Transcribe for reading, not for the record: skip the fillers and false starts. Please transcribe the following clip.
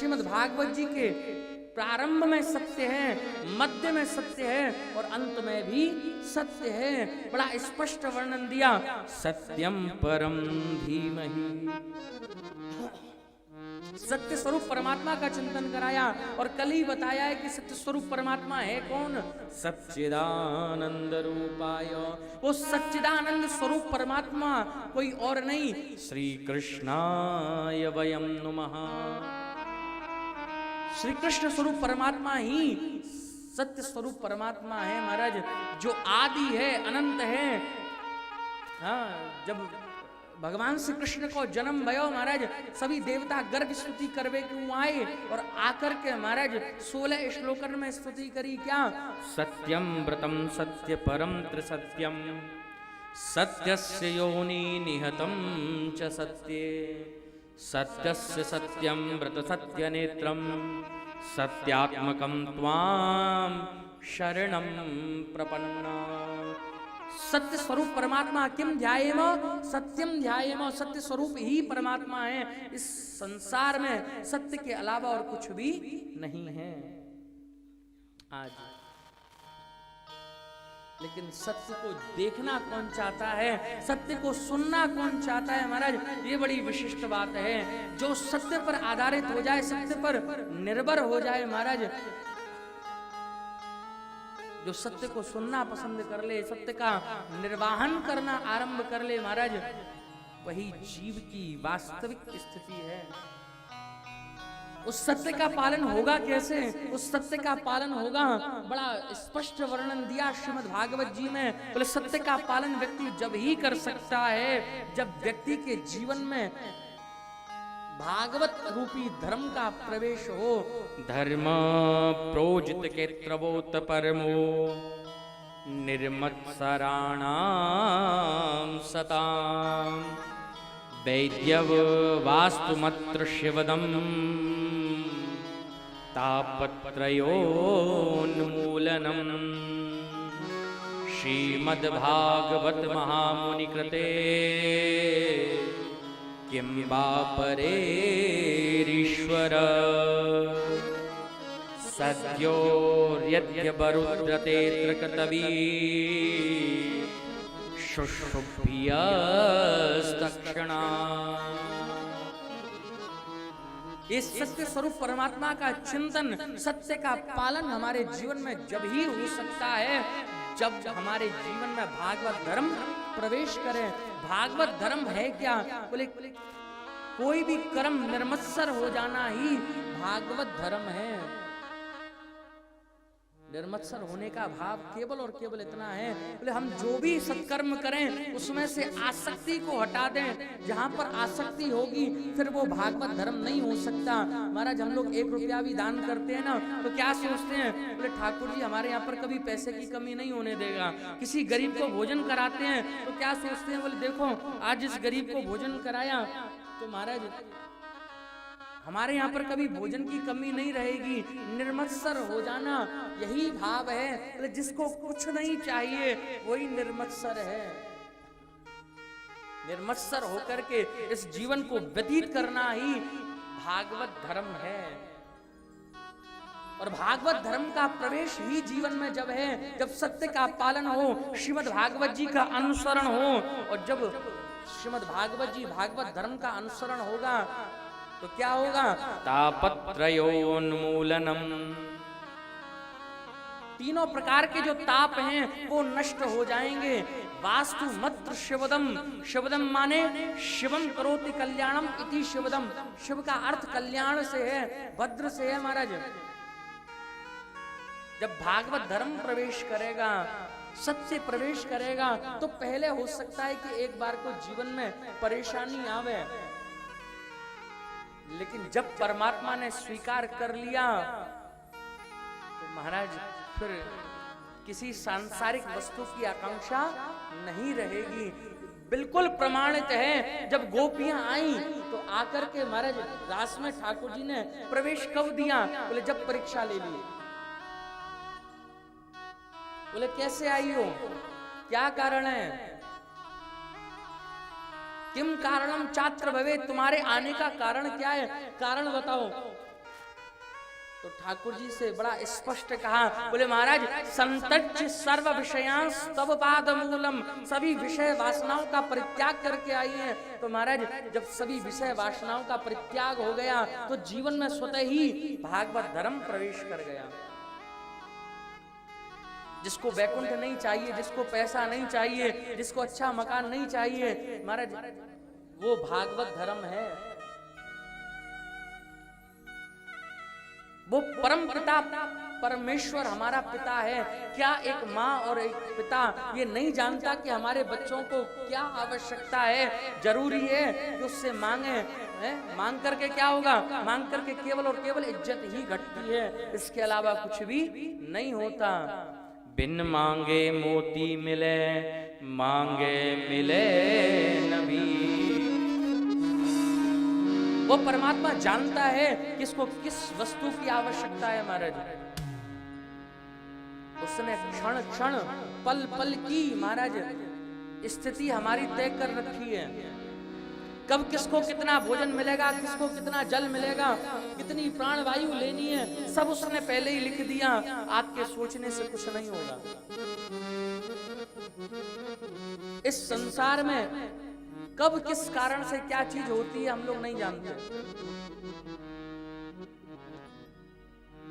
श्रीमद् भागवत जी के प्रारंभ में सत्य है, मध्य में सत्य है और अंत में भी सत्य है। बड़ा स्पष्ट वर्णन दिया, सत्यम परम धीमहि। सत्य स्वरूप परमात्मा का चिंतन कराया और कल ही बताया है कि सत्य स्वरूप परमात्मा है कौन? सच्चिदानंद रूपाय। वो सच्चिदानंद स्वरूप परमात्मा कोई और नहीं, श्री कृष्णाय वयम नमः। श्री कृष्ण स्वरूप परमात्मा ही सत्य स्वरूप परमात्मा है महाराज, जो आदि है, अनंत है। हाँ, जब भगवान श्री कृष्ण को जन्म भयो महाराज, सभी देवता गर्ग स्तुति करवे क्यों आए और आकर के महाराज 16 श्लोकन में स्तुति करी क्या? सत्यम व्रतम सत्य परम त्रिसत्यम, सत्यस्य योनि निहतम च सत्ये, सत्यस्य सत्यम व्रत सत्य नेत्रम, सत्यात्मकम त्वाम शरणम प्रपन्ना। सत्य स्वरूप परमात्मा किम ध्यायेमो, सत्यम ध्यायेमो। सत्य स्वरूप ही परमात्मा है। इस संसार में सत्य के अलावा और कुछ भी नहीं है आज। लेकिन सत्य को देखना कौन चाहता है, सत्य को सुनना कौन चाहता है महाराज? ये बड़ी विशिष्ट बात है। जो सत्य पर आधारित हो जाए, सत्य पर निर्भर हो जाए महाराज, जो सत्य को सुनना पसंद कर ले, सत्य का निर्वाहन करना आरंभ कर ले महाराज, वही जीव की वास्तविक स्थिति है। उस सत्य का पालन होगा कैसे? उस सत्य का पालन होगा, बड़ा स्पष्ट वर्णन दिया श्रीमद् भागवत जी में। बोले सत्य का पालन व्यक्ति जब ही कर सकता है जब व्यक्ति के जीवन में भागवत रूपी धर्म का प्रवेश हो। धर्म प्रोजित के त्रवोत परमो निर्मत्सराणाम सताम, वैद्यव वास्तुमत्र शिवदम तापत्रयोन्मूलनम। श्रीमद्भागवत महामुनि कृते किं वा परेरीश्वर, सद्योर्यद्य बरुद्रते त्रिकटवी शुशुभ्यस्तक्षणा। इस सत्य स्वरूप परमात्मा का चिंतन, सत्य का पालन हमारे जीवन में जब ही हो सकता है जब हमारे जीवन में भागवत धर्म प्रवेश करे। भागवत धर्म है क्या? बोले कोई भी कर्म निर्मत्सर हो जाना ही भागवत धर्म है। निर्मत्सर होने का भाव केवल और केवल इतना है, बोले हम जो भी सत्कर्म करें उसमें से आसक्ति को हटा दें। जहां पर आसक्ति होगी फिर वो भागवत धर्म नहीं हो सकता। महाराज हम लोग 1 रुपया भी दान करते हैं ना तो क्या सोचते हैं? बोले ठाकुर जी हमारे यहाँ पर कभी पैसे की कमी नहीं होने देगा। किसी गरीब को भोजन कराते हैं तो क्या सोचते हैं? बोले देखो आज इस गरीब को भोजन कराया तो महाराज हमारे यहाँ पर कभी भोजन की कमी नहीं रहेगी। निर्मत्सर हो जाना यही भाव है। जिसको कुछ नहीं चाहिए वही निर्मत्सर है। निर्मत्सर होकर के इस जीवन को व्यतीत करना ही भागवत धर्म है। और भागवत धर्म का प्रवेश ही जीवन में जब है, जब सत्य का पालन हो, श्रीमद् भागवत जी का अनुसरण हो। और जब श्रीमद् भागवत जी भागवत धर्म का अनुसरण होगा तो क्या होगा? तापत्रयोन्मूलनम। तीनों प्रकार के जो ताप हैं वो नष्ट हो जाएंगे। वास्तु मत्र शिवदम। शिवदम माने शिवम करोति कल्याणम इति शिवदम। शिव का अर्थ कल्याण से है, भद्र से है महाराज। जब भागवत धर्म प्रवेश करेगा, सत्य प्रवेश करेगा तो पहले हो सकता है कि एक बार को जीवन में परेशानी आवे, लेकिन जब परमात्मा ने स्वीकार कर लिया तो महाराज फिर किसी सांसारिक वस्तु की आकांक्षा नहीं रहेगी। बिल्कुल प्रमाणित है। जब गोपियां आई तो आकर के महाराज रास में ठाकुर जी ने प्रवेश कब दिया? बोले जब परीक्षा ले ली। बोले कैसे आई हो, क्या कारण है? किम कारणम छात्र भवे, तुम्हारे आने का कारण क्या है? कारण बताओ। तो ठाकुर जी से बड़ा स्पष्ट कहा, बोले महाराज संतच सर्व विषयांस तब पाद मूलम, सभी विषय वासनाओं का परित्याग करके आई है। तो महाराज जब सभी विषय वासनाओं का परित्याग हो गया तो जीवन में स्वतः ही भागवत धर्म प्रवेश कर गया। जिसको वैकुंठ नहीं चाहिए, जिसको पैसा नहीं चाहिए, जिसको अच्छा मकान नहीं चाहिए, महाराज वो भागवत धर्म है। वो परम पिता परमेश्वर हमारा पिता है। क्या एक माँ और एक पिता ये नहीं जानता कि हमारे बच्चों को क्या आवश्यकता है, जरूरी है कि उससे मांगे? मांग करके क्या होगा? मांग करके केवल और केवल इज्जत ही घटती है, इसके अलावा कुछ भी नहीं होता। बिन मांगे मोती मिले, मांगे मिले नबी। वो परमात्मा जानता है किसको किस वस्तु की आवश्यकता है महाराज। उसने क्षण क्षण पल पल की महाराज स्थिति हमारी तय कर रखी है। कब किसको कितना भोजन मिलेगा, किसको कितना जल मिलेगा, कितनी प्राणवायु लेनी है, सब उसने पहले ही लिख दिया। आपके सोचने से कुछ नहीं होगा। इस संसार में कब किस कारण से क्या चीज होती है हम लोग नहीं जानते।